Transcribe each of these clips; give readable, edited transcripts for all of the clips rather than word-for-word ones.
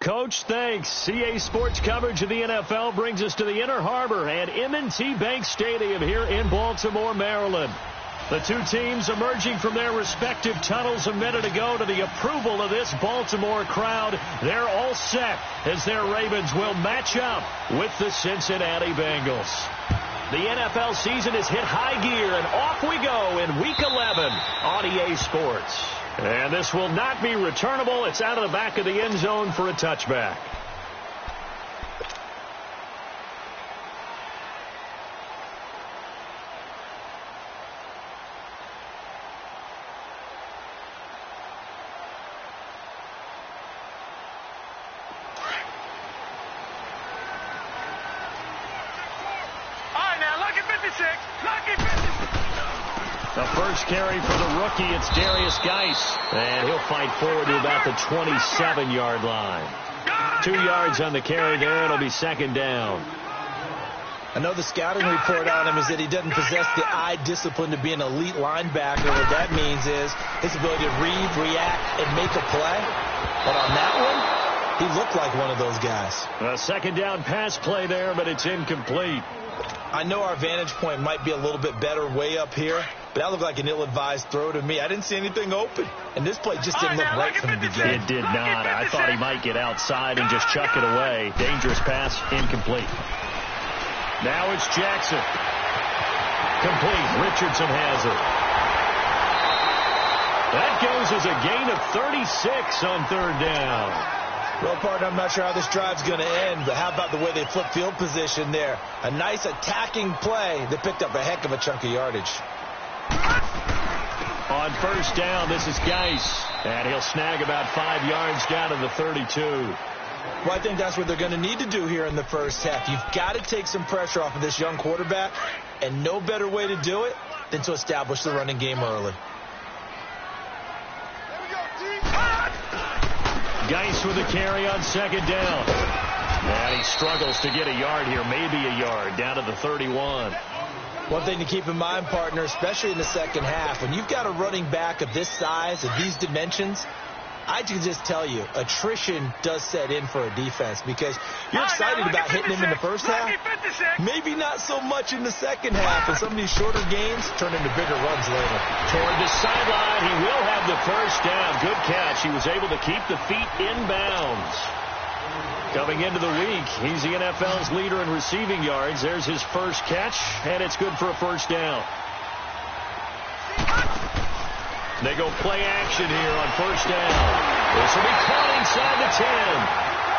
Coach, thanks. CA Sports coverage of the NFL brings us to the Inner Harbor and M&T Bank Stadium here in Baltimore, Maryland. The two teams emerging from their respective tunnels a minute ago to the approval of this Baltimore crowd. They're all set as their Ravens will match up with the Cincinnati Bengals. The NFL season has hit high gear, and off we go in Week 11 on EA Sports. And this will not be returnable. It's out of the back of the end zone for a touchback. The first carry for the rookie, it's Darius Geis. And he'll fight forward to about the 27-yard line. 2 yards on the carry there. It'll be second down. I know the scouting report on him is that he doesn't possess the eye discipline to be an elite linebacker. What that means is his ability to read, react, and make a play. But on that one, he looked like one of those guys. A second down pass play there, but it's incomplete. I know our vantage point might be a little bit better way up here, but that looked like an ill-advised throw to me. I didn't see anything open, and this play just didn't look right from the beginning. It did not. I thought he might get outside and just chuck it away. Dangerous pass, incomplete. Now it's Jackson. Complete. Richardson has it. That goes as a gain of 36 on third down. Well, partner, I'm not sure how this drive's going to end, but how about the way they flip field position there? A nice attacking play that picked up a heck of a chunk of yardage. On first down, this is Geis, and he'll snag about 5 yards down to the 32. Well, I think that's what they're going to need to do here in the first half. You've got to take some pressure off of this young quarterback, and no better way to do it than to establish the running game early. Geis with a carry on second down. And he struggles to get a yard here, maybe a yard, down to the 31. One thing to keep in mind, partner, especially in the second half, when you've got a running back of this size, of these dimensions, I can just tell you, attrition does set in for a defense because you're excited about hitting him in the first half. Maybe not so much in the second half, and some of these shorter gains turn into bigger runs later. Toward the sideline, he will have the first down. Good catch. He was able to keep the feet in bounds. Coming into the week, he's the NFL's leader in receiving yards. There's his first catch, and it's good for a first down. They go play action here on first down. This will be caught inside the 10.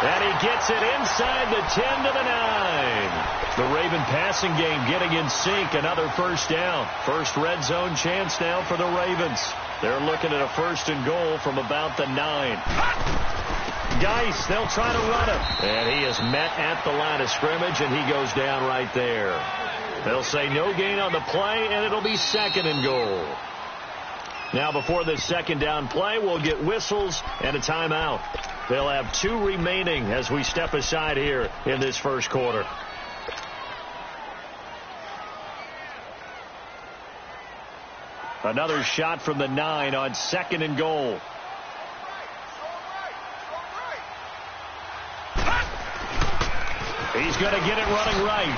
And he gets it inside the 10 to the 9. The Raven passing game getting in sync. Another first down. First red zone chance now for the Ravens. They're looking at a first and goal from about the 9. Geis, they'll try to run it. And he is met at the line of scrimmage, and he goes down right there. They'll say no gain on the play, and it'll be second and goal. Now, before this second down play, we'll get whistles and a timeout. They'll have 2 remaining as we step aside here in this first quarter. Another shot from the 9 on second and goal. He's going to get it running right.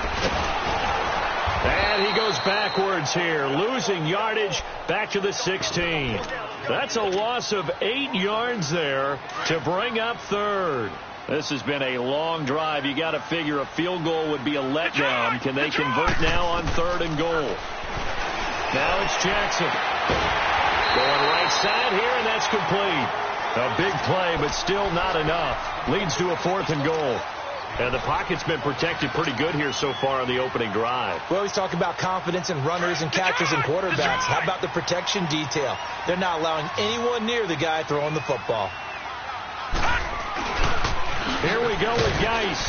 And he goes backwards here, losing yardage back to the 16. That's a loss of 8 yards there to bring up third. This has been a long drive. You got to figure a field goal would be a letdown. Can they convert now on third and goal? Now it's Jackson. Going right side here, and that's complete. A big play, but still not enough. Leads to a fourth and goal. And the pocket's been protected pretty good here so far on the opening drive. We always talk about confidence in runners and catchers and quarterbacks. How about the protection detail? They're not allowing anyone near the guy throwing the football. Here we go with Geis.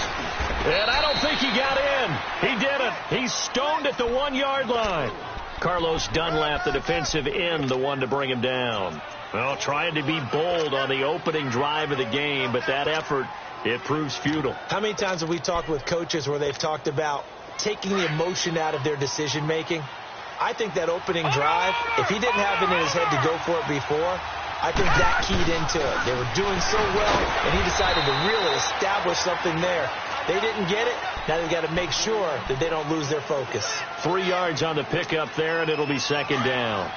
And I don't think he got in. He didn't. He's stoned at the 1-yard line. Carlos Dunlap, the defensive end, the one to bring him down. Well, trying to be bold on the opening drive of the game, but that effort, it proves futile. How many times have we talked with coaches where they've talked about taking the emotion out of their decision-making? I think that opening drive, if he didn't have it in his head to go for it before, I think that keyed into it. They were doing so well, and he decided to really establish something there. They didn't get it. Now they've got to make sure that they don't lose their focus. 3 yards on the pickup there, and it'll be second down.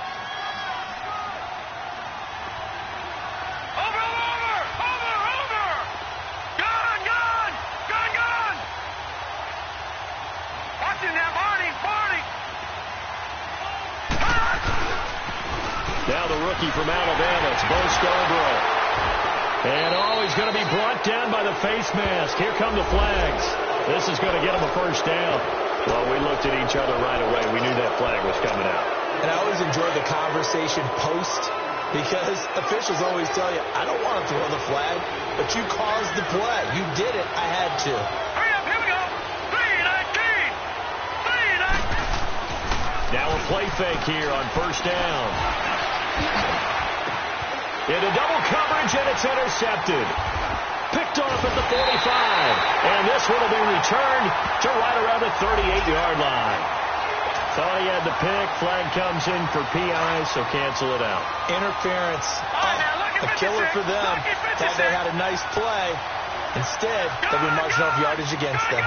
Now the rookie from Alabama, it's Bo Scarborough. And he's going to be brought down by the face mask. Here come the flags. This is going to get him a first down. Well, we looked at each other right away. We knew that flag was coming out. And I always enjoy the conversation post because officials always tell you, I don't want to throw the flag, but you caused the play. You did it. I had to. Hurry up, here we go. 3-19. Now a play fake here on first down. Into double coverage, and it's intercepted. Picked off at the 45. And this one will be returned to right around the 38-yard line. Thought he had the pick. Flag comes in for PI, so cancel it out. Interference. A killer for them. Thought they had a nice play. Instead, they'll be marching off yardage against them.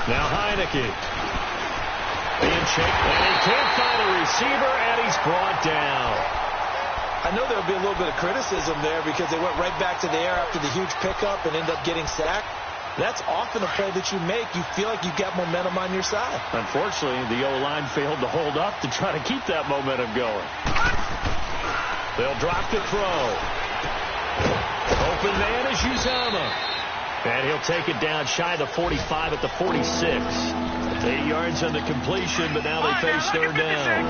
Now Heineke being checked, and he can't find a receiver, and he's brought down. I know there'll be a little bit of criticism there because they went right back to the air after the huge pickup and ended up getting sacked. That's often a play that you make. You feel like you've got momentum on your side. Unfortunately, the O-line failed to hold up to try to keep that momentum going. They'll drop the throw. Open man is Uzomah. And he'll take it down shy of the 45 at the 46. 8 yards on the completion, but now they face third down.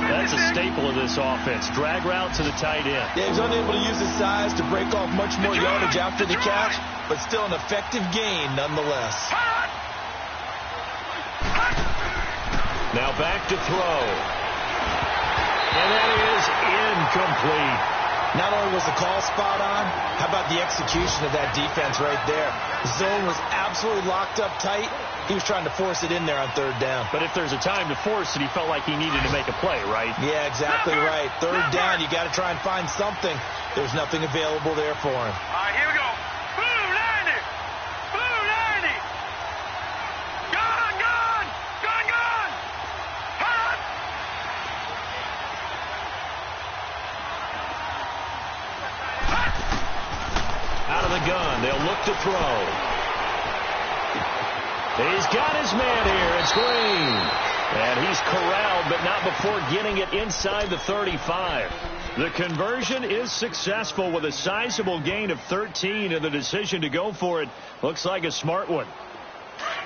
That's a staple of this offense. Drag route to the tight end. Yeah, he's unable to use his size to break off much more yardage after the catch, but still an effective gain nonetheless. Now back to throw. And that is incomplete. Not only was the call spot on, how about the execution of that defense right there? The zone was absolutely locked up tight. He was trying to force it in there on third down. But if there's a time to force it, he felt like he needed to make a play, right? Yeah, exactly right. Third down, you got to try and find something. There's nothing available there for him. All right, here we go. Blue 90. Blue 90. Gone, gone. Gone, gone. Hot. Out of the gun, they'll look to throw. He's got his man here. It's Green. And he's corralled, but not before getting it inside the 35. The conversion is successful with a sizable gain of 13, and the decision to go for it looks like a smart one.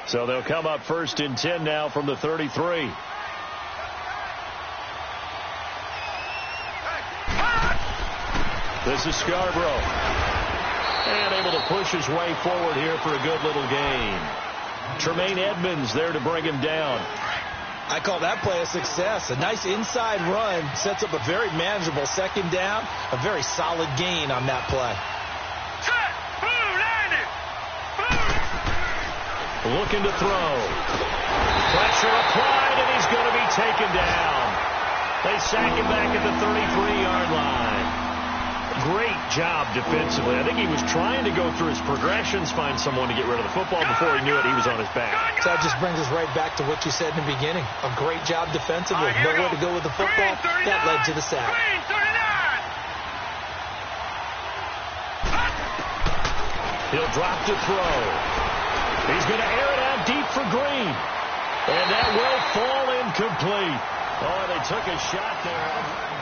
So they'll come up 1st and 10 now from the 33. This is Scarborough. And able to push his way forward here for a good little gain. Tremaine Edmonds there to bring him down. I call that play a success. A nice inside run sets up a very manageable second down. A very solid gain on that play. Set. Blue 90. Blue. Looking to throw. Pressure applied, and he's going to be taken down. They sack him back at the 33-yard line. Great job defensively. I think he was trying to go through his progressions, find someone to get rid of the football. Before he knew it, he was on his back. So that just brings us right back to what you said in the beginning. A great job defensively. Nowhere to go with the football. That led to the sack. He'll drop to throw. He's going to air it out deep for Green. And that will fall incomplete. Oh, they took a shot there.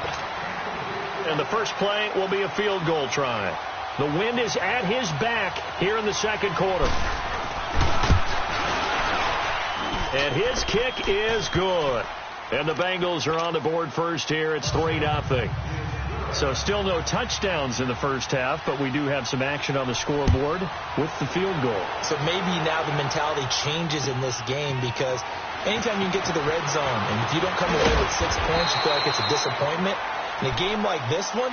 And the first play will be a field goal try. The wind is at his back here in the second quarter. And his kick is good. And the Bengals are on the board first here. It's 3-0. So still no touchdowns in the first half, but we do have some action on the scoreboard with the field goal. So maybe now the mentality changes in this game, because anytime you can get to the red zone, and if you don't come away with 6 points, you feel like it's a disappointment. In a game like this one,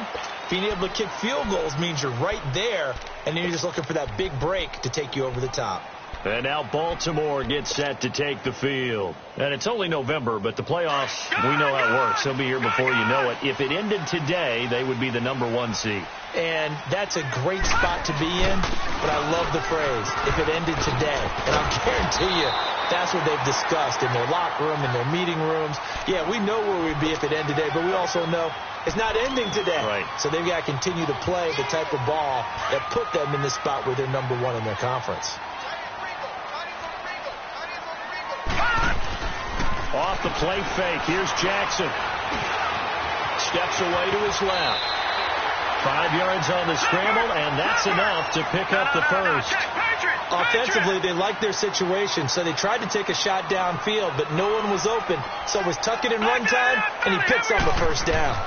being able to kick field goals means you're right there, and then you're just looking for that big break to take you over the top. And now Baltimore gets set to take the field. And it's only November, but the playoffs, we know how it works. They'll be here before you know it. If it ended today, they would be the #1 seed. And that's a great spot to be in, but I love the phrase, if it ended today. And I'll guarantee you, that's what they've discussed in their locker room, in their meeting rooms. Yeah, we know where we'd be if it ended today, but we also know it's not ending today. Right. So they've got to continue to play the type of ball that put them in the spot where they're #1 in their conference. Off the play fake. Here's Jackson. Steps away to his left. 5 yards on the scramble, and that's enough to pick up the first. Offensively, they liked their situation, so they tried to take a shot downfield, but no one was open. So it was tuck it and run time, and he picks up the first down.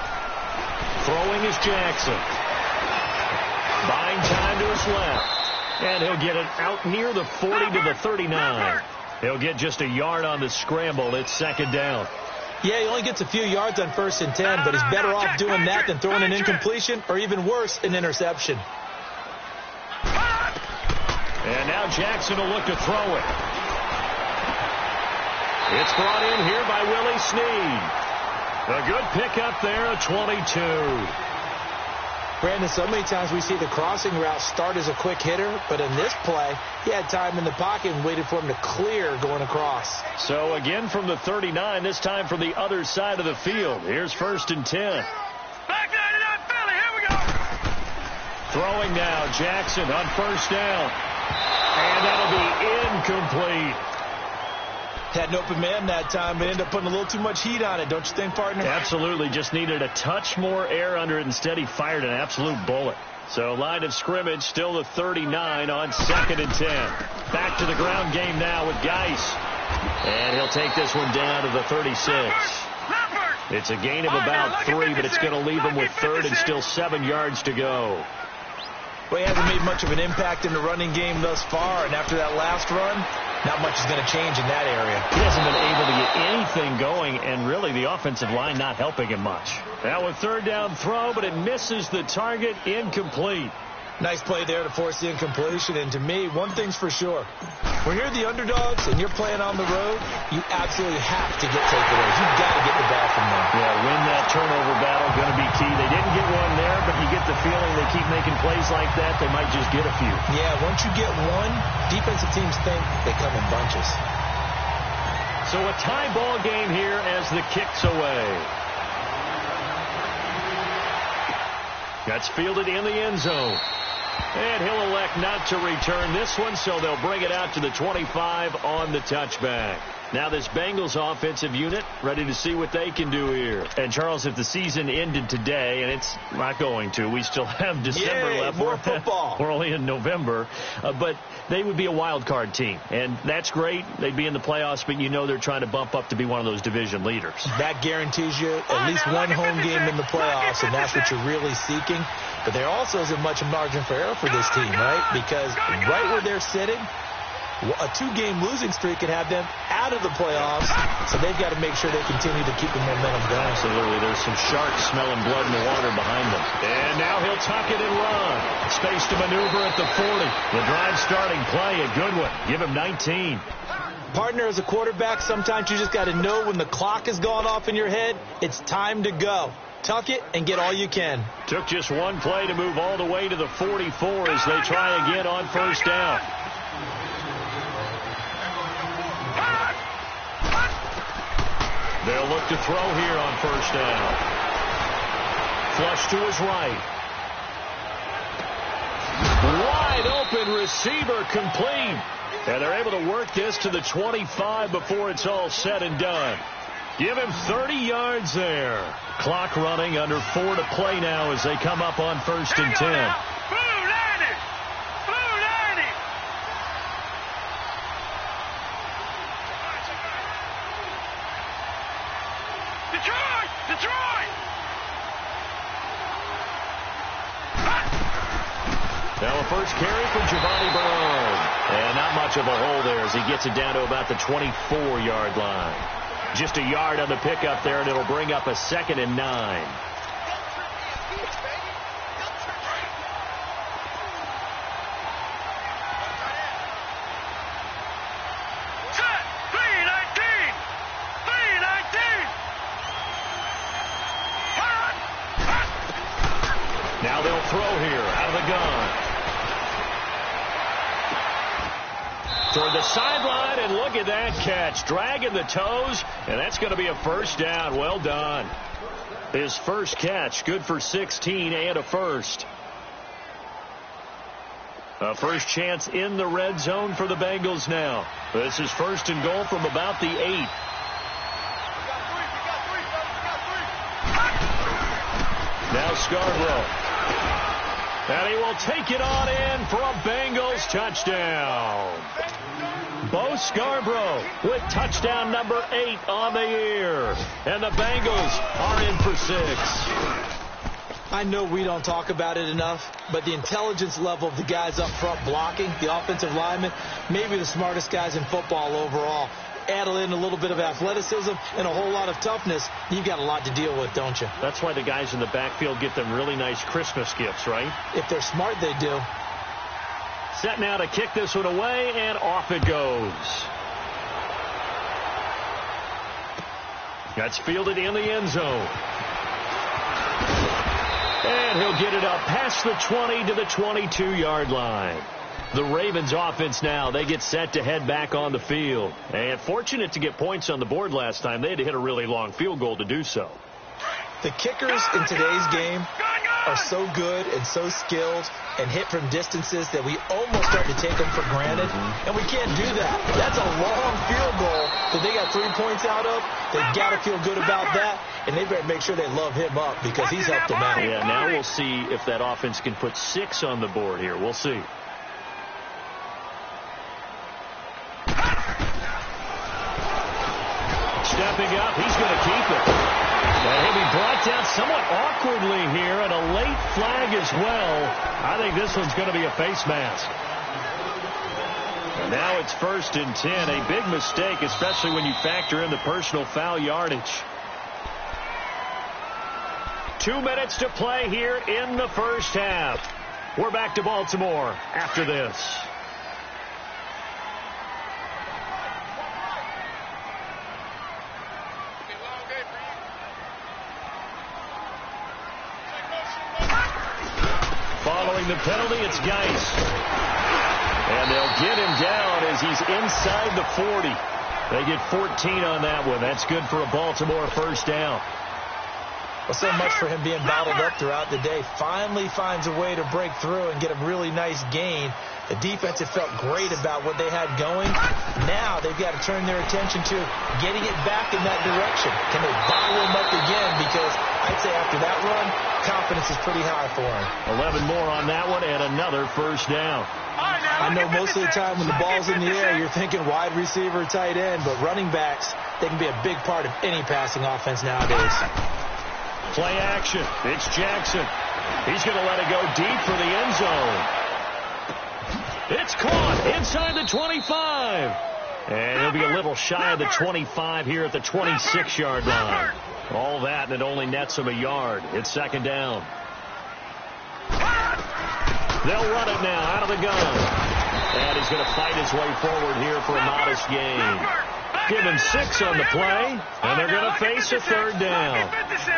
Throwing is Jackson. Buying time to his left. And he'll get it out near the 40 to the 39. He'll get just a yard on the scramble. It's second down. Yeah, he only gets a few yards on 1st and 10, but he's better off doing that than throwing an incompletion or even worse, an interception. And now Jackson will look to throw it. It's brought in here by Willie Snead. A good pickup there, a 22. Brandon, so many times we see the crossing route start as a quick hitter, but in this play, he had time in the pocket and waited for him to clear going across. So again from the 39, this time from the other side of the field. Here's 1st and 10. Back 99 Philly, here we go. Throwing now, Jackson on 1st down. And that'll be incomplete. Had an open man that time, but ended up putting a little too much heat on it, don't you think, partner? Absolutely. Just needed a touch more air under it. Instead, he fired an absolute bullet. So line of scrimmage, still the 39 on 2nd and 10. Back to the ground game now with Geis. And he'll take this one down to the 36. It's a gain of about 3, but it's going to leave him with 3rd and still 7 yards to go. Well, he hasn't made much of an impact in the running game thus far, and after that last run, not much is going to change in that area. He hasn't been able to get anything going, and really the offensive line not helping him much. Now a third down throw, but it misses the target. Incomplete. Nice play there to force the incompletion, and to me, one thing's for sure. When you're the underdogs and you're playing on the road, you absolutely have to get takeaways. You've got to get the ball from them. Yeah, win that turnover battle, going to be key. They didn't get one there, but you get the feeling they keep making plays like that, they might just get a few. Yeah, once you get one, defensive teams think they come in bunches. So a tie ball game here as the kick's away. That's fielded in the end zone. And he'll elect not to return this one, so they'll bring it out to the 25 on the touchback. Now this Bengals offensive unit ready to see what they can do here. And, Charles, if the season ended today, and it's not going to, we still have December left. More football. We're only in November. But they would be a wild card team. And that's great. They'd be in the playoffs, but you know they're trying to bump up to be one of those division leaders. That guarantees you at least one home game in the playoffs, and that's what you're really seeking. But there also isn't much margin for error for this team, right? Because right where they're sitting, a two-game losing streak could have them out of the playoffs, so they've got to make sure they continue to keep the momentum going. Absolutely. There's some sharks smelling blood in the water behind them. And now he'll tuck it and run. Space to maneuver at the 40. The drive starting play, a good one. Give him 19. Partner, as a quarterback, sometimes you just got to know when the clock has gone off in your head, it's time to go. Tuck it and get all you can. Took just one play to move all the way to the 44 as they try again on first down. They'll look to throw here on first down. Flush to his right. Wide open receiver complete. And they're able to work this to the 25 before it's all said and done. Give him 30 yards there. Clock running, under 4 to play now as they come up on first and 10. Now a first carry for Giovanni Brown. And not much of a hole there as he gets it down to about the 24-yard line. Just a yard on the pickup there, and it'll bring up a 2nd and 9. Now they'll throw here out of the gun. Toward the sideline, and look at that catch. Dragging the toes, and that's going to be a first down. Well done. His first catch, good for 16 and a first. A first chance in the red zone for the Bengals now. This is first and goal from about the 8. Now Scarborough. And he will take it on in for a Bengals touchdown. Bo Scarborough with touchdown number 8 on the year. And the Bengals are in for 6. I know we don't talk about it enough, but the intelligence level of the guys up front blocking, the offensive linemen, maybe the smartest guys in football overall. Add in a little bit of athleticism and a whole lot of toughness, you've got a lot to deal with, don't you? That's why the guys in the backfield get them really nice Christmas gifts, right? If they're smart, they do. Set now to kick this one away, and off it goes. That's fielded in the end zone. And he'll get it up past the 20 to the 22-yard line. The Ravens offense now, they get set to head back on the field. And fortunate to get points on the board last time. They had to hit a really long field goal to do so. The kickers in today's game are so good and so skilled and hit from distances that we almost start to take them for granted. And we can't do that. That's a long field goal that they got 3 points out of. They've got to feel good about that. And they better make sure they love him up because he's helped them out. Yeah, now we'll see if that offense can put 6 on the board here. We'll see. Stepping up, he's going to keep it. And he'll be brought down somewhat awkwardly here, and a late flag as well. I think this one's going to be a face mask. Now it's 1st and 10. A big mistake, especially when you factor in the personal foul yardage. 2 minutes to play here in the first half. We're back to Baltimore after this. Following the penalty, it's Geis. And they'll get him down as he's inside the 40. They get 14 on that one. That's good for a Baltimore first down. Well, so much for him being bottled up throughout the day. Finally finds a way to break through and get a really nice gain. The defense had felt great about what they had going. Now they've got to turn their attention to getting it back in that direction. Can they bottle him up again? Because I'd say after that run, confidence is pretty high for him. 11 more on that one and another first down. I know most of the time when the ball's in the air, you're thinking wide receiver, tight end, but running backs, they can be a big part of any passing offense nowadays. Play action. It's Jackson. He's going to let it go deep for the end zone. It's caught inside the 25. And he'll be a little shy of the 25 here at the 26-yard line. All that, and it only nets him a yard. It's 2nd down. They'll run it now out of the gun. And he's going to fight his way forward here for a modest gain. Give him 6 on the play, and they're going to face a 3rd down.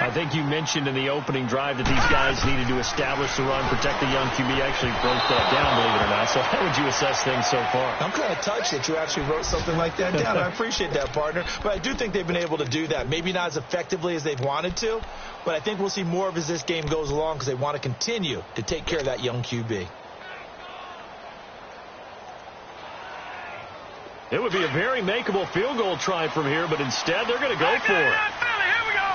I think you mentioned in the opening drive that these guys needed to establish the run, protect the young QB. Actually broke that down, believe it or not. So how would you assess things so far? I'm kind of touched that you actually wrote something like that down. I appreciate that, partner. But I do think they've been able to do that. Maybe not as effectively as they've wanted to, but I think we'll see more of as this game goes along because they want to continue to take care of that young QB. It would be a very makeable field goal try from here, but instead they're going to go for it. Here we go.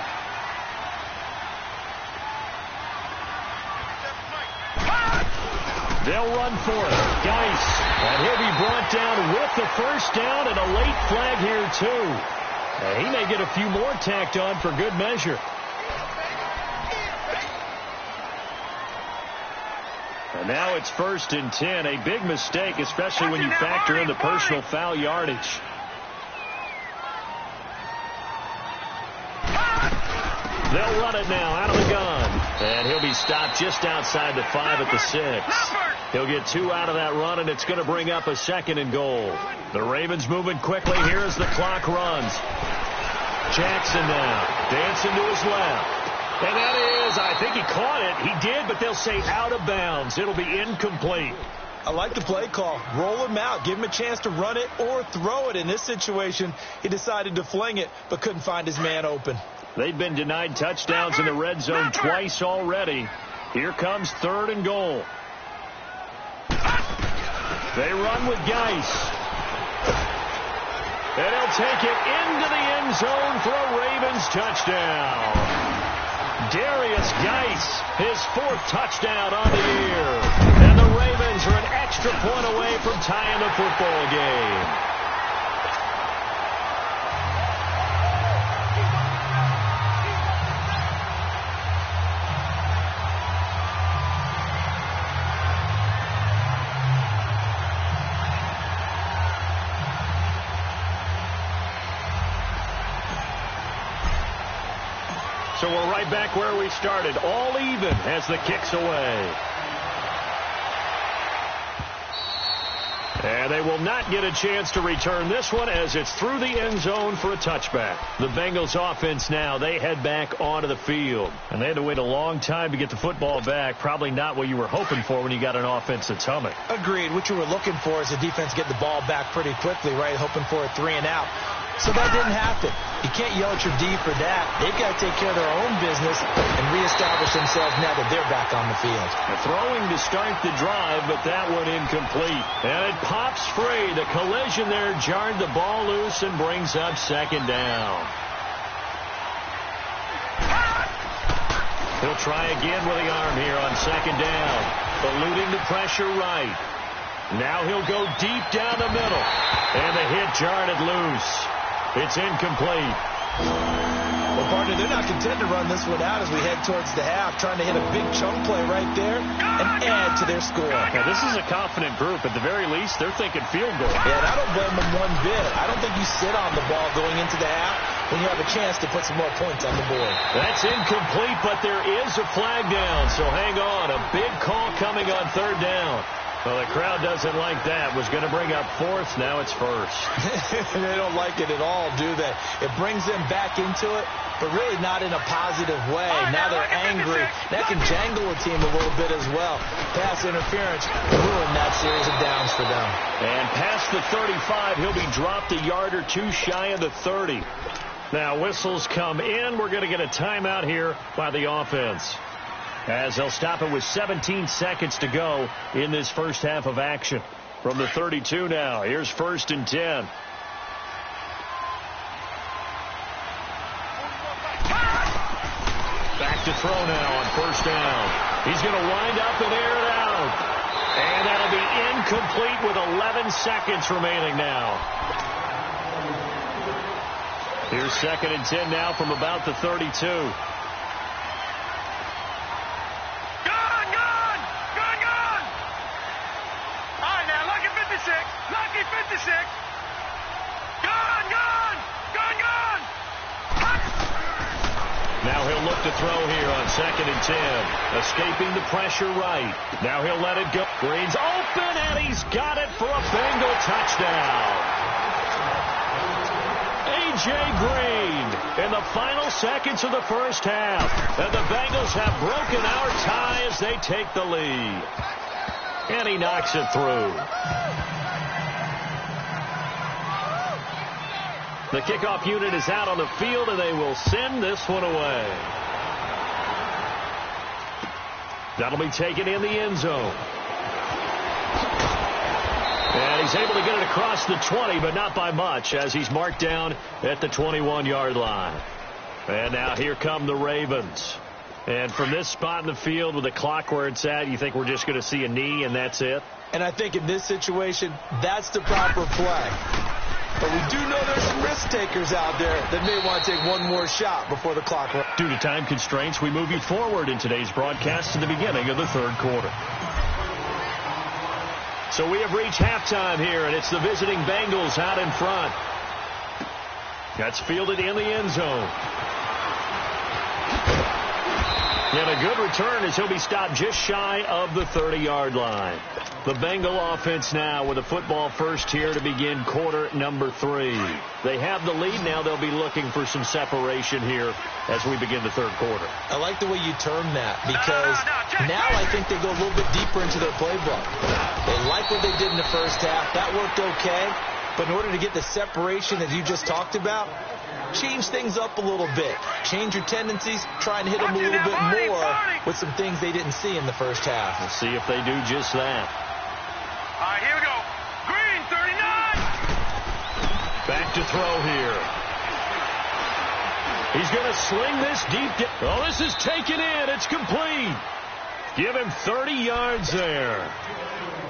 They'll run for it. Geis. And he'll be brought down with the first down and a late flag here, too. And he may get a few more tacked on for good measure. And now it's 1st and 10. A big mistake, especially when you factor in the personal foul yardage. They'll run it now out of the gun. And he'll be stopped just outside the 5 at the 6. He'll get 2 out of that run, and it's going to bring up a 2nd and goal. The Ravens moving quickly here as the clock runs. Jackson now dancing to his left. And that is, I think he caught it. He did, but they'll say out of bounds. It'll be incomplete. I like the play call. Roll him out. Give him a chance to run it or throw it. In this situation, he decided to fling it, but couldn't find his man open. They've been denied touchdowns in the red zone twice already. Here comes 3rd and goal. They run with Geis. And he'll take it into the end zone for a Ravens touchdown. Darius Geis, his 4th touchdown on the year. And the Ravens are an extra point away from tying the football game. So we're right back where we started, all even as the kick's away. And they will not get a chance to return this one as it's through the end zone for a touchback. The Bengals offense now, they head back onto the field. And they had to wait a long time to get the football back. Probably not what you were hoping for when you got an offense that's humming. Agreed. What you were looking for is the defense get the ball back pretty quickly, right? Hoping for a 3 and out. So that didn't happen. You can't yell at your D for that. They've got to take care of their own business and reestablish themselves now that they're back on the field. Throwing to start the drive, but that one incomplete. And it pops free. The collision there jarred the ball loose and brings up 2nd down. He'll try again with the arm here on 2nd down. Eluding the pressure right. Now he'll go deep down the middle. And the hit jarred it loose. It's incomplete. Well, partner, they're not content to run this one out as we head towards the half, trying to hit a big chunk play right there and add to their score. Now, this is a confident group. At the very least, they're thinking field goal. Yeah, and I don't blame them one bit. I don't think you sit on the ball going into the half when you have a chance to put some more points on the board. That's incomplete, but there is a flag down, so hang on. A big call coming on third down. Well, the crowd doesn't like that. Was going to bring up fourth. Now it's first. They don't like it at all, do they? It brings them back into it, but really not in a positive way. Now they're angry. That can jangle a team a little bit as well. Pass interference ruined that series of downs for them. And past the 35, he'll be dropped a yard or two shy of the 30. Now whistles come in. We're going to get a timeout here by the offense, as they'll stop it with 17 seconds to go in this first half of action. From the 32 now, here's 1st and 10. Back to throw now on 1st down. He's going to wind up and air it out. And that'll be incomplete with 11 seconds remaining now. Here's 2nd and 10 now from about the 32. Lucky 56. Gone. Now he'll look to throw here on 2nd and 10. Escaping the pressure right. Now he'll let it go. Green's open, and he's got it for a Bengal touchdown. A.J. Green in the final seconds of the first half. And the Bengals have broken our tie as they take the lead. And he knocks it through. The kickoff unit is out on the field, and they will send this one away. That'll be taken in the end zone. And he's able to get it across the 20, but not by much, as he's marked down at the 21-yard line. And now here come the Ravens. And from this spot in the field with the clock where it's at, you think we're just going to see a knee and that's it? And I think in this situation, that's the proper play. But we do know there's some risk takers out there that may want to take one more shot before the clock runs. Due to time constraints, we move you forward in today's broadcast to the beginning of the third quarter. So we have reached halftime here, and it's the visiting Bengals out in front. That's fielded in the end zone. And a good return as he'll be stopped just shy of the 30-yard line. The Bengal offense now with a football first here to begin quarter number 3. They have the lead. Now they'll be looking for some separation here as we begin the third quarter. I like the way you term that, because now I think they go a little bit deeper into their playbook. They like what they did in the first half. That worked okay. But in order to get the separation that you just talked about, change things up a little bit. Change your tendencies. Try and hit them a little bit more with some things they didn't see in the first half. We'll see if they do just that. All right, here we go. Green, 39. Back to throw here. He's going to sling this deep. Oh, this is taken in. It's complete. Give him 30 yards there.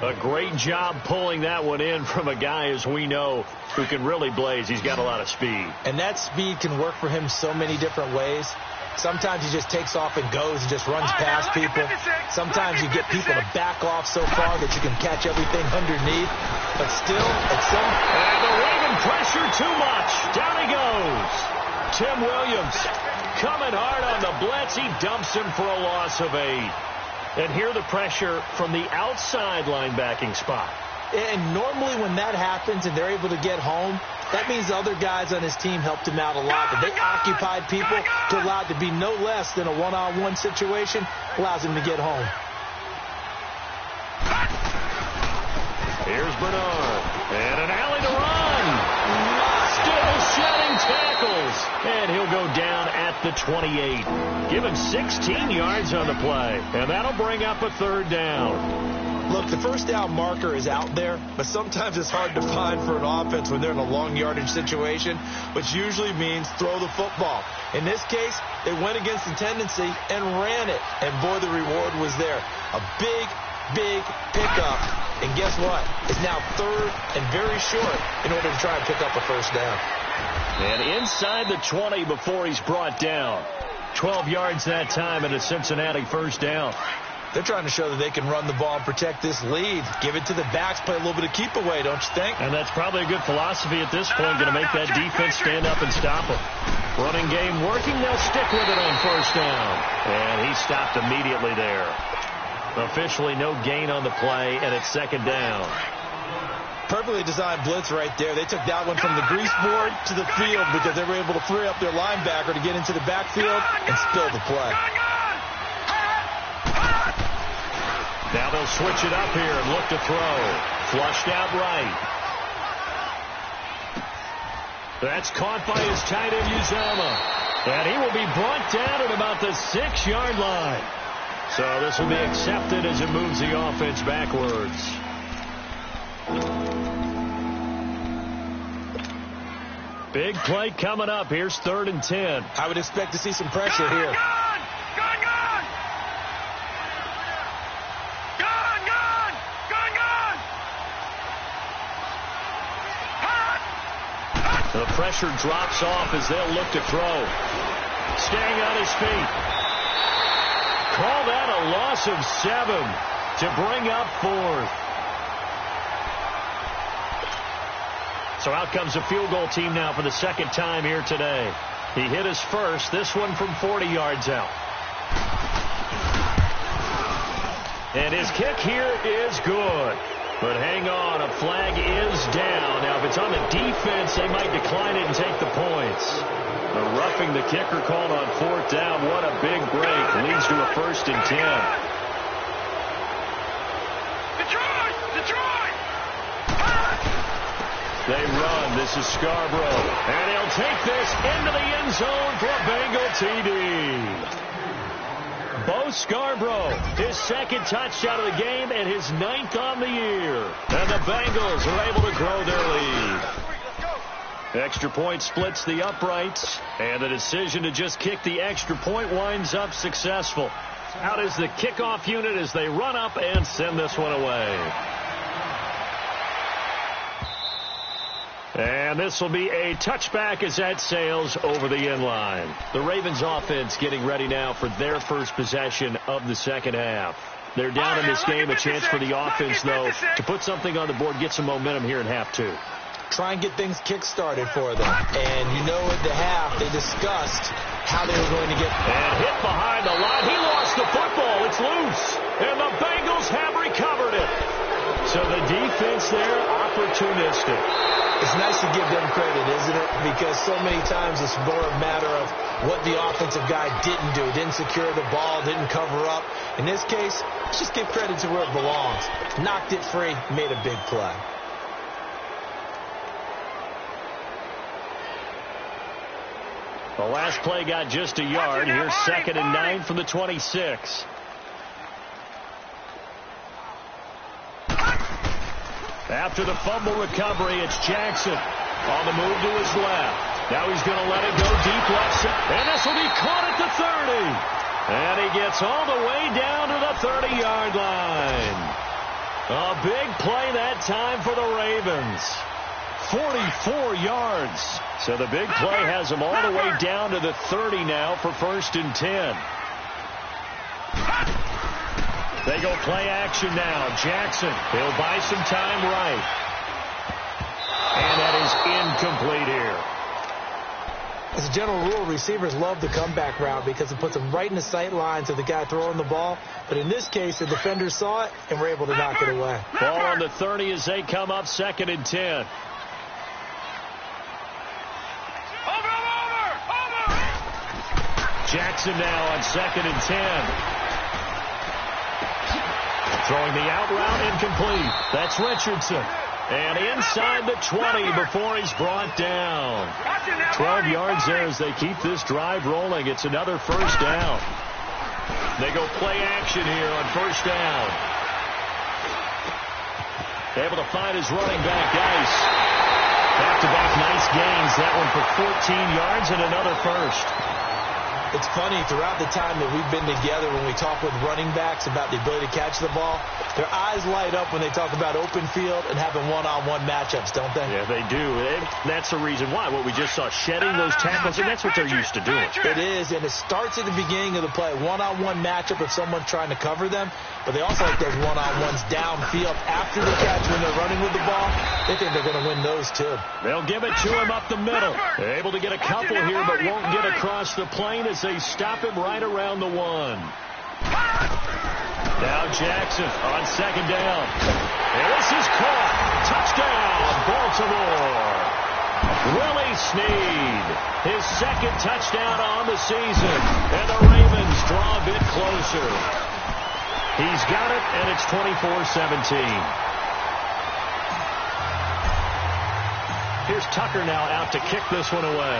A great job pulling that one in from a guy, as we know, who can really blaze. He's got a lot of speed. And that speed can work for him so many different ways. Sometimes he just takes off and goes and just runs past people. Sometimes you get people to back off so far that you can catch everything underneath. But still, at some... And the Raven pressure too much. Down he goes. Tim Williams coming hard on the blitz. He dumps him for a loss of 8. And here the pressure from the outside linebacking spot. And normally when that happens and they're able to get home, that means the other guys on his team helped him out a lot. That they occupied people to allow it to be no less than a one-on-one situation, allows him to get home. Here's Bernard. And an alley to run. Still shedding tackles. And he'll go down at the 28. Give him 16 yards on the play. And that'll bring up a third down. Look, the first down marker is out there, but sometimes it's hard to find for an offense when they're in a long yardage situation, which usually means throw the football. In this case, they went against the tendency and ran it. And boy, the reward was there. A big, big pickup. And guess what? It's now third and very short in order to try and pick up a first down. And inside the 20 before he's brought down. 12 yards that time and a Cincinnati first down. They're trying to show that they can run the ball and protect this lead. Give it to the backs, play a little bit of keep away, don't you think? And that's probably a good philosophy at this point. Going to make that defense stand up and stop them. Running game working. They'll stick with it on first down. And he stopped immediately there. Officially no gain on the play, and it's second down. Perfectly designed blitz right there. They took that one from the grease board to the field because they were able to free up their linebacker to get into the backfield and spill the play. Now they'll switch it up here and look to throw. Flushed out right. That's caught by his tight end, Uzama. And he will be brought down at about the 6-yard line. So this will be accepted as it moves the offense backwards. Big play coming up. Here's 3rd and 10. I would expect to see some pressure here. The pressure drops off as they'll look to throw. Staying on his feet. Call that a loss of 7 to bring up 4th. So out comes a field goal team now for the second time here today. He hit his first, this one from 40 yards out. And his kick here is good. But hang on, a flag is down. Now, if it's on the defense, they might decline it and take the points. The roughing the kicker called on 4th down. What a big break. Leads to a 1st and 10. Detroit! They run. This is Scarborough. And he'll take this into the end zone for a Bengal TD. Bo Scarborough, his 2nd touchdown of the game and his 9th on the year. And the Bengals are able to grow their lead. Extra point splits the uprights. And the decision to just kick the extra point winds up successful. Out is the kickoff unit as they run up and send this one away. And this will be a touchback as that sails over the end line. The Ravens offense getting ready now for their first possession of the second half. They're down in this game. A chance for the offense, though, to put something on the board, get some momentum here in half 2. Try and get things kick-started for them. And you know at the half they discussed how they were going to get... And hit behind the line. He lost the football. It's loose. And the Bengals have recovered it. So the defense there, opportunistic. It's nice to give them credit, isn't it? Because so many times it's more a matter of what the offensive guy didn't do. Didn't secure the ball, didn't cover up. In this case, let's just give credit to where it belongs. Knocked it free, made a big play. The last play got just a yard. Here's 2nd and 9 from the 26. After the fumble recovery, it's Jackson on the move to his left. Now he's going to let it go deep left side. And this will be caught at the 30. And he gets all the way down to the 30-yard line. A big play that time for the Ravens. 44 yards. So the big play has them all the way down to the 30 now for 1st and 10. They go play action now. Jackson, he'll buy some time right. And that is incomplete here. As a general rule, receivers love the comeback route because it puts them right in the sight lines of the guy throwing the ball. But in this case, the defenders saw it and were able to knock it away. Ball on the 30 as they come up 2nd and 10. Jackson now on 2nd and 10. Throwing the out route incomplete. That's Richardson. And inside the 20 before he's brought down. 12 yards there as they keep this drive rolling. It's another 1st down. They go play action here on 1st down. Able to find his running back, Dice. Back-to-back nice gains. That one for 14 yards and another 1st. It's funny, throughout the time that we've been together, when we talk with running backs about the ability to catch the ball, their eyes light up when they talk about open field and having one-on-one matchups, don't they? Yeah, they do. That's the reason why. What we just saw, shedding those tackles, and that's what they're used to doing. It is, and it starts at the beginning of the play. One-on-one matchup if someone's trying to cover them, but they also like those one-on-ones downfield after the catch when they're running with the ball. They think they're going to win those, too. They'll give it to him up the middle. They're able to get a couple here, but won't get across the plane as they stop him right around the 1. Now Jackson on second down. And this is caught. Touchdown, Baltimore. Willie Snead, his second touchdown on the season. And the Ravens draw a bit closer. He's got it, and it's 24-17. Here's Tucker now out to kick this one away.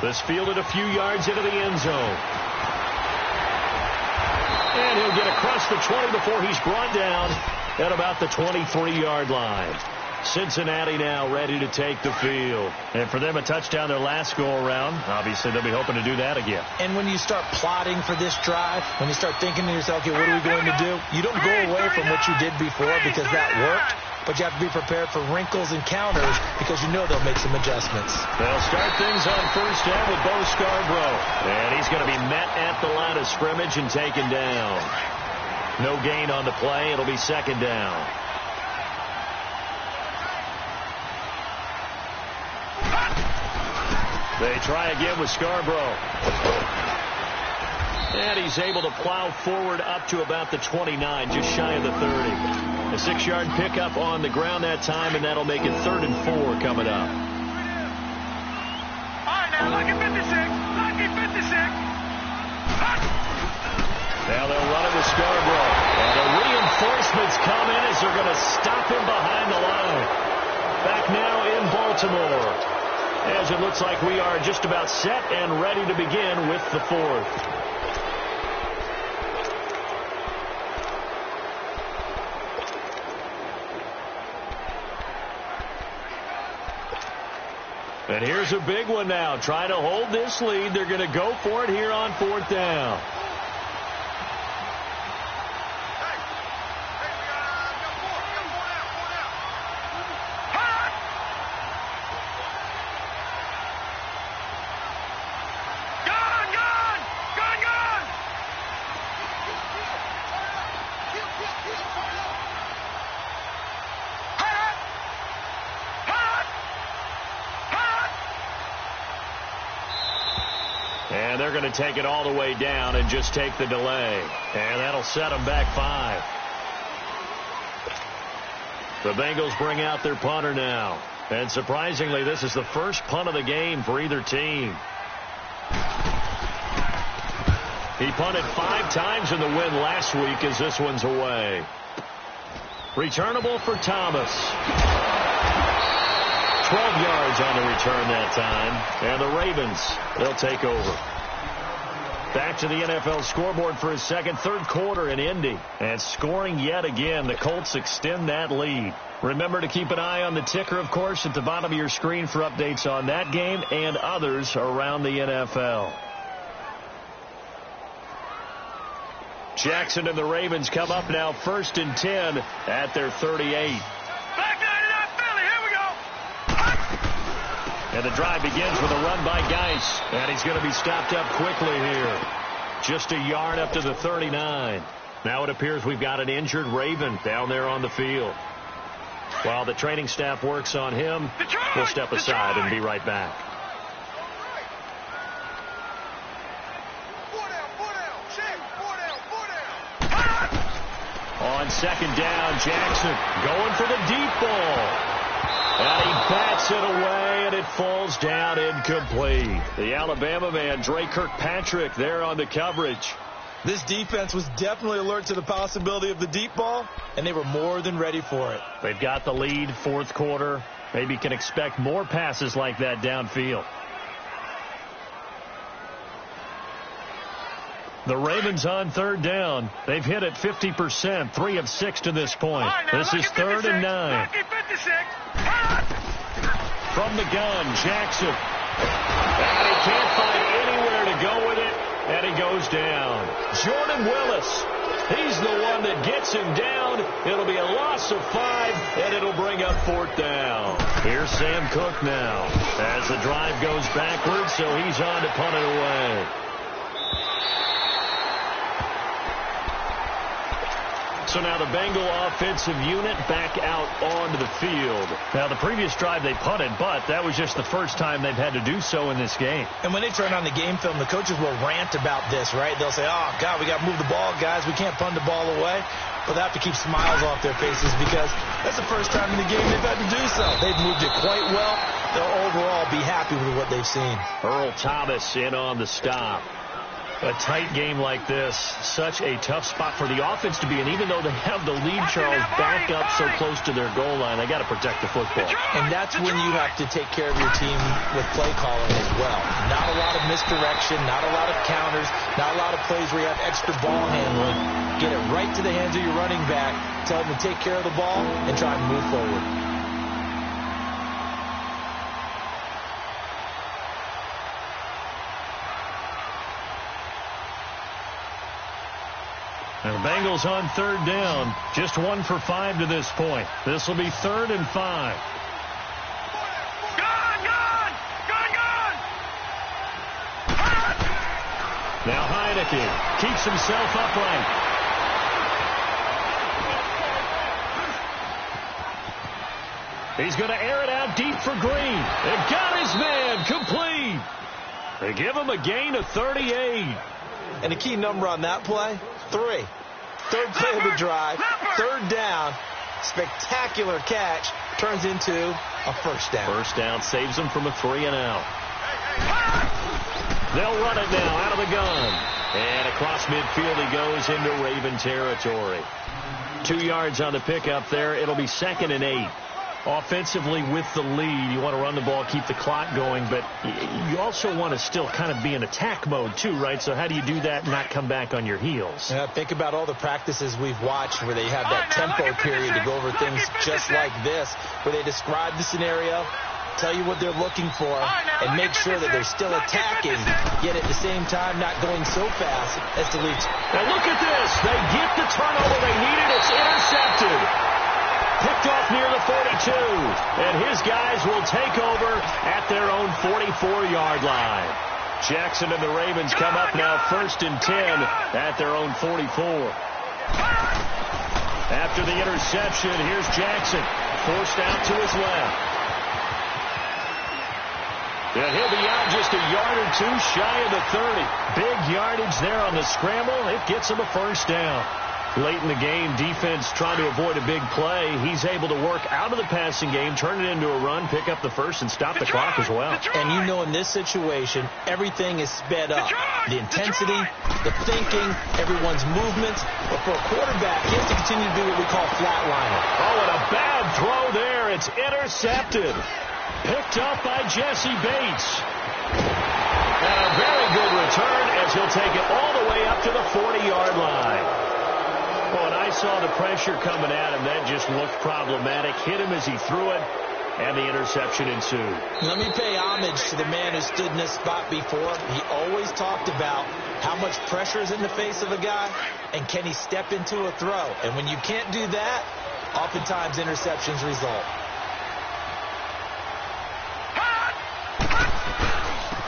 This fielded a few yards into the end zone. And he'll get across the 20 before he's brought down at about the 23-yard line. Cincinnati now ready to take the field. And for them, a touchdown their last go-around. Obviously, they'll be hoping to do that again. And when you start plotting for this drive, when you start thinking to yourself, okay, what are we going to do? You don't go away from what you did before because that worked, but you have to be prepared for wrinkles and counters because you know they'll make some adjustments. They'll start things on first down with Bo Scarborough. And he's going to be met at the line of scrimmage and taken down. No gain on the play. It'll be second down. They try again with Scarborough. And he's able to plow forward up to about the 29, just shy of the 30. A 6-yard pickup on the ground that time, and that'll make it 3rd and 4 coming up. All right, now, lucky 56. Lucky 56. Now they'll run it with Scarborough. And the reinforcements come in as they're going to stop him behind the line. Back now in Baltimore, as it looks like we are just about set and ready to begin with the 4th. And here's a big one now. Trying to hold this lead. They're going to go for it here on 4th down. And they're going to take it all the way down and just take the delay. And that'll set them back 5. The Bengals bring out their punter now. And surprisingly, this is the first punt of the game for either team. He punted 5 times in the win last week as this one's away. Returnable for Thomas. 12 yards on the return that time. And the Ravens, they'll take over. Back to the NFL scoreboard for his second, 3rd quarter in Indy. And scoring yet again, the Colts extend that lead. Remember to keep an eye on the ticker, of course, at the bottom of your screen for updates on that game and others around the NFL. Jackson and the Ravens come up now 1st and 10 at their 38. And the drive begins with a run by Geis. And he's going to be stopped up quickly here. Just a yard up to the 39. Now it appears we've got an injured Raven down there on the field. While the training staff works on him, we'll step aside and be right back. On second down, Jackson going for the deep ball. And he bats it away, and it falls down incomplete. The Alabama man, Dre Kirkpatrick, there on the coverage. This defense was definitely alert to the possibility of the deep ball, and they were more than ready for it. They've got the lead, 4th quarter. Maybe can expect more passes like that downfield. The Ravens on 3rd down. They've hit it 50%, 3 of 6 to this point. This is 3rd and 9. From the gun, Jackson. And he can't find anywhere to go with it, and he goes down. Jordan Willis, he's the one that gets him down. It'll be a loss of 5, and it'll bring up 4th down. Here's Sam Cook now as the drive goes backwards, so he's on to punt it away. So now the Bengal offensive unit back out onto the field. Now, the previous drive they punted, but that was just the first time they've had to do so in this game. And when they turn on the game film, the coaches will rant about this, right? They'll say, oh, God, we got to move the ball, guys. We can't punt the ball away. But they have to keep smiles off their faces because that's the first time in the game they've had to do so. They've moved it quite well. They'll overall be happy with what they've seen. Earl Thomas in on the stop. A tight game like this, such a tough spot for the offense to be in. Even though they have the lead, Charles, back up so close to their goal line, they got to protect the football. And that's when you have to take care of your team with play calling as well. Not a lot of misdirection, not a lot of counters, not a lot of plays where you have extra ball handling. Get it right to the hands of your running back, tell him to take care of the ball, and try and move forward. And the Bengals on 3rd down. Just 1 for 5 to this point. This will be 3rd and 5. Gone! Now Heineke keeps himself upright. He's going to air it out deep for Green. And got his man complete. They give him a gain of 38. And the key number on that play, 3. 3rd play of the drive, 3rd down, spectacular catch, turns into a 1st down. 1st down saves them from a 3-and-out. They'll run it now out of the gun. And across midfield he goes into Raven territory. 2 yards on the pickup there. It'll be 2nd and 8. Offensively with the lead, you want to run the ball, keep the clock going, but you also want to still kind of be in attack mode too, right? So how do you do that and not come back on your heels? Yeah, think about all the practices we've watched where they have that tempo period to go over things just like this, where they describe the scenario, tell you what they're looking for, and make sure that they're still attacking, yet at the same time not going so fast as to lead. Now look at this. They get the turnover they needed. It's intercepted. Picked off near the 42, and his guys will take over at their own 44-yard line. Jackson and the Ravens come up now 1st and 10 at their own 44. After the interception, here's Jackson, forced out to his left. And he'll be out just a yard or 2 shy of the 30. Big yardage there on the scramble. It gets him a 1st down. Late in the game, defense trying to avoid a big play. He's able to work out of the passing game, turn it into a run, pick up the 1st, and stop the clock as well. And you know in this situation, everything is sped up. The intensity, the thinking, everyone's movements. But for a quarterback, he has to continue to do what we call flatliner. Oh, and a bad throw there. It's intercepted. Picked up by Jesse Bates. And a very good return as he'll take it all the way up to the 40-yard line. Oh, and I saw the pressure coming at him. That just looked problematic. Hit him as he threw it, and the interception ensued. Let me pay homage to the man who stood in this spot before. He always talked about how much pressure is in the face of a guy, and can he step into a throw. And when you can't do that, oftentimes interceptions result.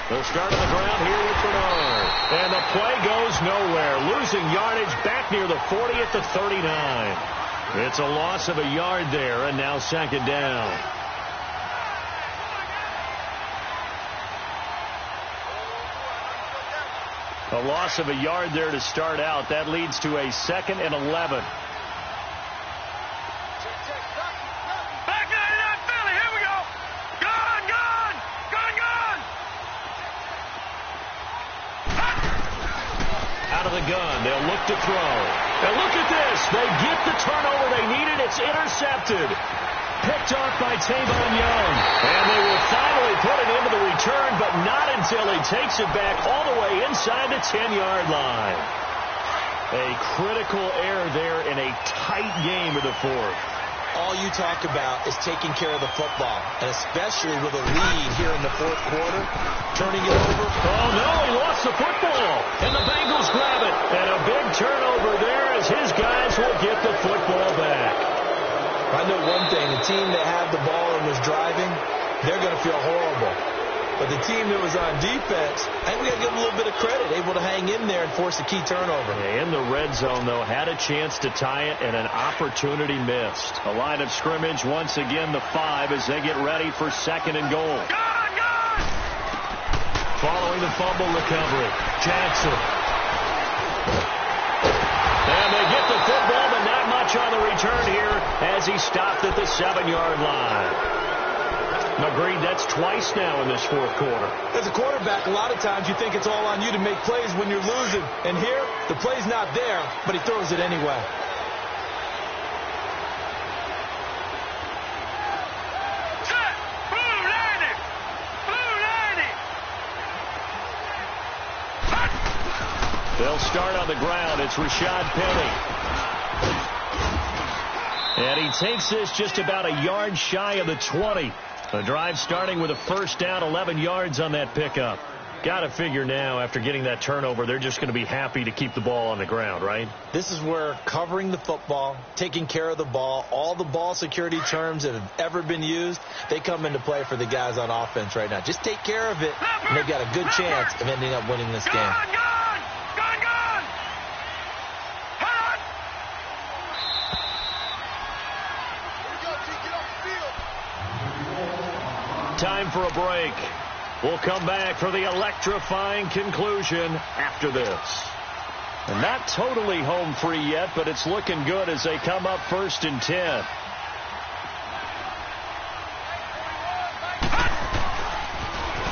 They'll start on the ground here with Bernard. And the play goes nowhere. Losing yardage back near the 40 at the 39. It's a loss of a yard there, and now 2nd down. A loss of a yard there to start out. That leads to a 2nd and 11. Gun. They'll look to throw. And look at this. They get the turnover they needed. It's intercepted. Picked off by Tavon Young. And they will finally put it into the return, but not until he takes it back all the way inside the 10-yard line. A critical error there in a tight game of the 4th. all you talk about is taking care of the football, and especially with a lead here in the fourth quarter, turning it over. Oh, no, he lost the football, and the Bengals grab it. And a big turnover there as his guys will get the football back. I know one thing, the team that had the ball and was driving, they're going to feel horrible. But the team that was on defense, I think we got to give them a little bit of credit, able to hang in there and force a key turnover. In the red zone, though, had a chance to tie it and an opportunity missed. A line of scrimmage, once again, the 5 as they get ready for second and goal. Following the fumble recovery, Jackson. And they get the football, but not much on the return here as he stopped at the 7-yard line. Agreed, that's twice now in this fourth quarter. As a quarterback, a lot of times you think it's all on you to make plays when you're losing. And here, the play's not there, but he throws it anyway. They'll start on the ground. It's Rashad Penny. And he takes this just about a yard shy of the 20. The drive starting with a first down, 11 yards on that pickup. Got to figure now, after getting that turnover, they're just going to be happy to keep the ball on the ground, right? This is where covering the football, taking care of the ball, all the ball security terms that have ever been used, they come into play for the guys on offense right now. Just take care of it, and they've got a good chance of ending up winning this game. Time for a break. We'll come back for the electrifying conclusion after this. And not totally home free yet, but it's looking good as they come up 1st and 10.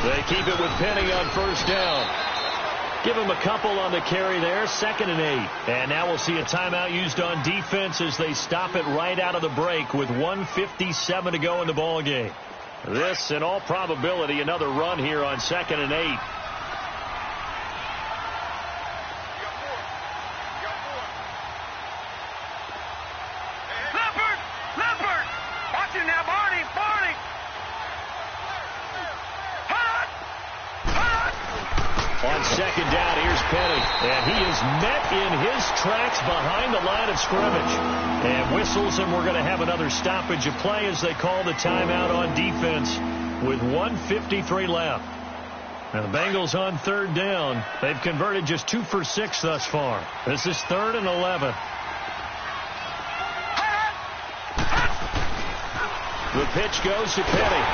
They keep it with Penny on first down. Give him a couple on the carry there, 2nd and 8. And now we'll see a timeout used on defense as they stop it right out of the break with 1:57 to go in the ball game. This, in all probability, another run here on 2nd and 8. Leopard! Watch him now, Barney! On 2nd down, here's Penny. And he is met in his tracks behind the line of scrimmage. And whistles, and we're going to have another stoppage of play as they call the timeout on defense with 1:53 left. And the Bengals on 3rd down. They've converted just 2 for 6 thus far. This is 3rd and 11. The pitch goes to Penny.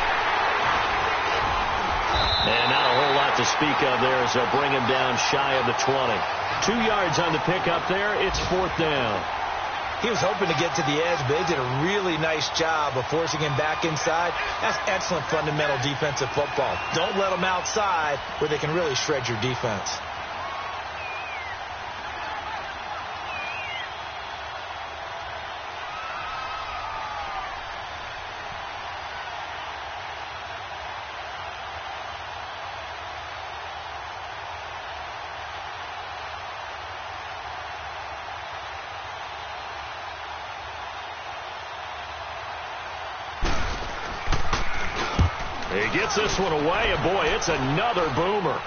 And not a whole lot to speak of there as they'll bring him down shy of the 20. 2 yards on the pickup there. It's 4th down. He was hoping to get to the edge, but they did a really nice job of forcing him back inside. That's excellent fundamental defensive football. Don't let them outside where they can really shred your defense. He gets this one away, and boy, it's another boomer.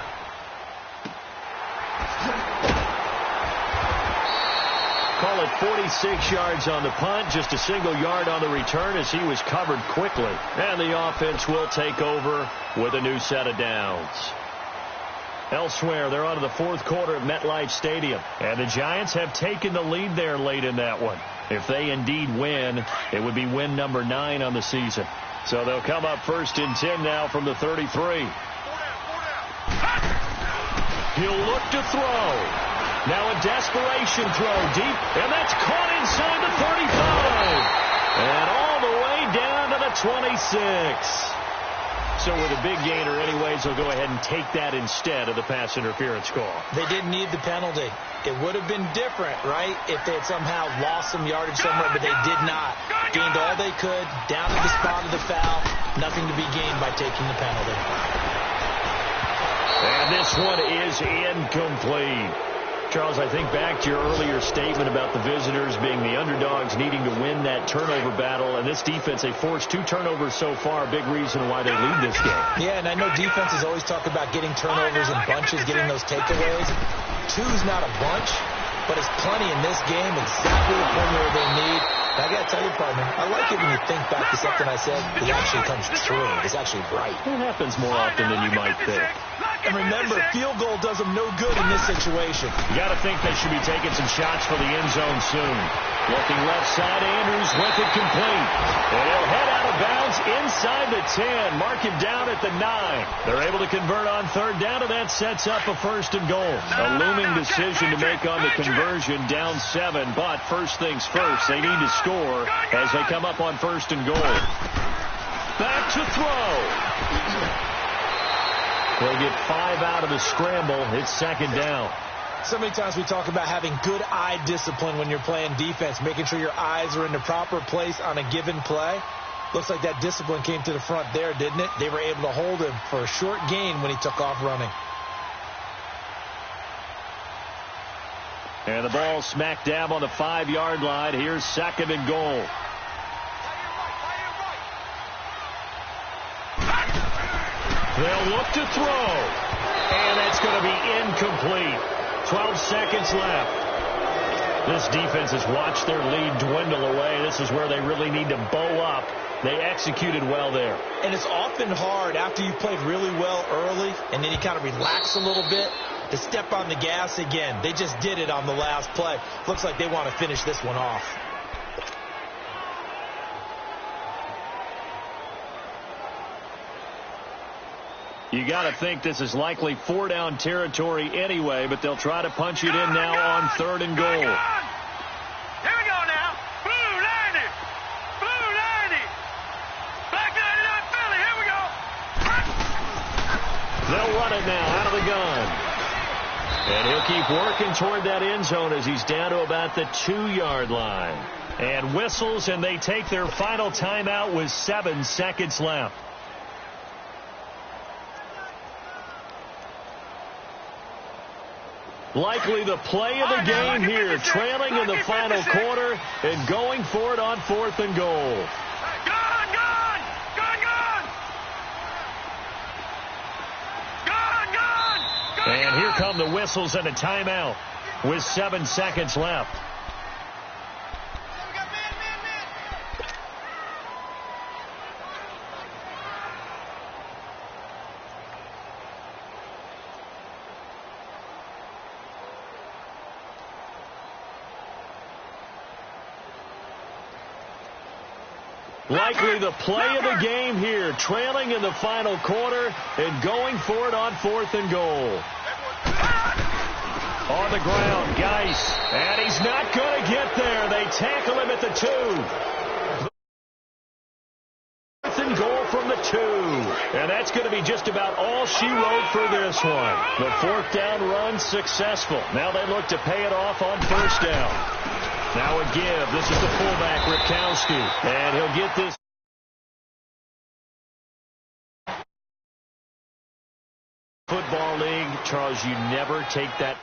Call it 46 yards on the punt, just a single yard on the return as he was covered quickly. And the offense will take over with a new set of downs. Elsewhere, they're on to the 4th quarter at MetLife Stadium. And the Giants have taken the lead there late in that one. If they indeed win, it would be win number 9 on the season. So they'll come up 1st and 10 now from the 33. He'll look to throw. Now a desperation throw deep, and that's caught inside the 35. And all the way down to the 26. So with a big gainer anyways, they'll go ahead and take that instead of the pass interference call. They didn't need the penalty. It would have been different, right, if they had somehow lost some yardage somewhere, but they did not. Gained all they could, down to the spot of the foul. Nothing to be gained by taking the penalty. And this one is incomplete. Charles, I think back to your earlier statement about the visitors being the underdogs needing to win that turnover battle. And this defense, they forced 2 turnovers so far, a big reason why they lead this game. Yeah, and I know defenses always talk about getting turnovers in bunches, getting those takeaways. 2's not a bunch, but it's plenty in this game, exactly the formula they need. I got to tell you, partner, I like it when you think back to something I said. It actually comes true. It's actually right. It happens more often than you might think. And remember, field goal does them no good in this situation. You got to think they should be taking some shots for the end zone soon. Looking left side, Andrews with it complete. And he'll head out of bounds inside the 10. Mark him down at the 9. They're able to convert on 3rd down, and that sets up a 1st and goal. A looming decision to make on the conversion, down 7. But first things first, they need to score as they come up on 1st and goal. Back to throw. They'll get 5 out of the scramble. It's 2nd down. So many times we talk about having good eye discipline when you're playing defense, making sure your eyes are in the proper place on a given play. Looks like that discipline came to the front there, didn't it? They were able to hold him for a short gain when he took off running. And the ball smack dab on the 5-yard line. Here's 2nd and goal. They'll look to throw. And that's going to be incomplete. 12 seconds left. This defense has watched their lead dwindle away. This is where they really need to bow up. They executed well there. And it's often hard after you played really well early and then you kind of relax a little bit to step on the gas again. They just did it on the last play. Looks like they want to finish this one off. You got to think this is likely 4-down territory anyway, but they'll try to punch it in now on 3rd and goal. Here we go now. Blue 90. Blue 90. Black 99 Philly. Here we go. They'll run it now out of the gun. And he'll keep working toward that end zone as he's down to about the 2-yard line. And whistles, and they take their final timeout with 7 seconds left. Likely the play of the game here, trailing in the final quarter and going for it on 4th and goal. Gone, gone, gone, gone. Gone, gone, gone. And here come the whistles and a timeout with 7 seconds left. Likely the play of the game here, trailing in the final quarter and going for it on 4th and goal. On the ground, Geis, and he's not going to get there. They tackle him at the 2. 4th and goal from the 2. And that's going to be just about all she wrote for this one. The 4th down run successful. Now they look to pay it off on 1st down. Now a give. This is the fullback, Ripkowski. And he'll get this. Football league, Charles, you never take that.